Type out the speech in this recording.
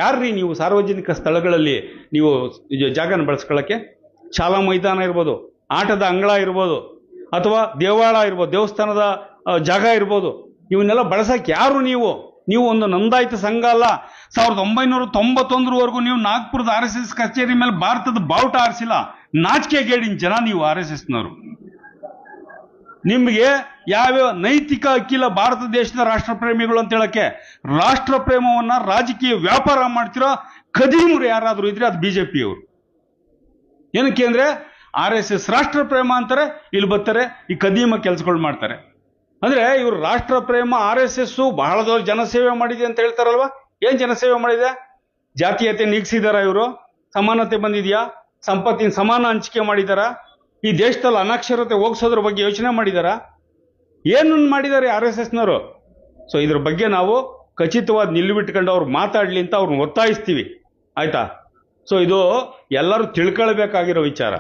ಯಾರ್ರೀ ನೀವು ಸಾರ್ವಜನಿಕ ಸ್ಥಳಗಳಲ್ಲಿ ನೀವು ಜಾಗನ ಬಳಸ್ಕೊಳ್ಳೋಕ್ಕೆ? ಶಾಲಾ ಮೈದಾನ ಇರ್ಬೋದು, ಆಟದ ಅಂಗಳ ಇರ್ಬೋದು, ಅಥವಾ ದೇವಾಲಯ ಇರ್ಬೋದು, ದೇವಸ್ಥಾನದ ಜಾಗ ಇರ್ಬೋದು, ಇವನ್ನೆಲ್ಲ ಬಳಸಕ್ಕೆ ಯಾರು ನೀವು? ನೀವು ಒಂದು ನೋಂದಾಯಿತ ಸಂಘ ಅಲ್ಲ. 1991ವರೆಗೂ ನೀವು ನಾಗ್ಪುರದ RSS ಕಚೇರಿ ಮೇಲೆ ಭಾರತದ ಬಾವುಟ ಆರಿಸಿಲ್ಲ. ನಾಚಿಕೆಗೇಡಿನ ಜನ ನೀವು RSSನವರು. ನಿಮಗೆ ಯಾವ್ಯಾವ ನೈತಿಕ ಹಕ್ಕಿಲ್ಲ ಭಾರತ ದೇಶದ ರಾಷ್ಟ್ರ ಪ್ರೇಮಿಗಳು ಅಂತ ಹೇಳಕ್ಕೆ. ರಾಷ್ಟ್ರ ಪ್ರೇಮವನ್ನ ರಾಜಕೀಯ ವ್ಯಾಪಾರ ಮಾಡ್ತಿರೋ ಖದೀಮರು ಯಾರಾದರೂ ಇದ್ರೆ ಅದು ಬಿಜೆಪಿಯವರು. ಏನಕ್ಕೆ ಅಂದ್ರೆ RSS ರಾಷ್ಟ್ರ ಪ್ರೇಮ ಅಂತಾರೆ, ಇಲ್ಲಿ ಬರ್ತಾರೆ ಈ ಖದೀಮ ಕೆಲಸಗಳು ಮಾಡ್ತಾರೆ. ಅಂದ್ರೆ ಇವರು ರಾಷ್ಟ್ರ ಪ್ರೇಮ RSS ಬಹಳ ದೊಡ್ಡ ಜನಸೇವೆ ಮಾಡಿದೆ ಅಂತ ಹೇಳ್ತಾರಲ್ವಾ? ಏನ್ ಜನಸೇವೆ ಮಾಡಿದೆ? ಜಾತೀಯತೆ ನೀಗಿಸಿದಾರ ಇವರು? ಸಮಾನತೆ ಬಂದಿದ್ಯಾ? ಸಂಪತ್ತಿನ ಸಮಾನ ಹಂಚಿಕೆ ಮಾಡಿದಾರ? ಈ ದೇಶದಲ್ಲಿ ಅನಕ್ಷರತೆ ಹೋಗ್ಸೋದ್ರ ಬಗ್ಗೆ ಯೋಚನೆ ಮಾಡಿದಾರ? ಏನನ್ನು ಮಾಡಿದ್ದಾರೆ RSSನವರು? ಸೊ ಇದ್ರ ಬಗ್ಗೆ ನಾವು ಖಚಿತವಾದ ನಿಲುವಿಟ್ಕೊಂಡು ಅವ್ರು ಮಾತಾಡ್ಲಿ ಅಂತ ಅವ್ರನ್ನ ಒತ್ತಾಯಿಸ್ತೀವಿ, ಆಯ್ತಾ? ಸೊ ಇದು ಎಲ್ಲರೂ ತಿಳ್ಕೊಳ್ಬೇಕಾಗಿರೋ ವಿಚಾರ.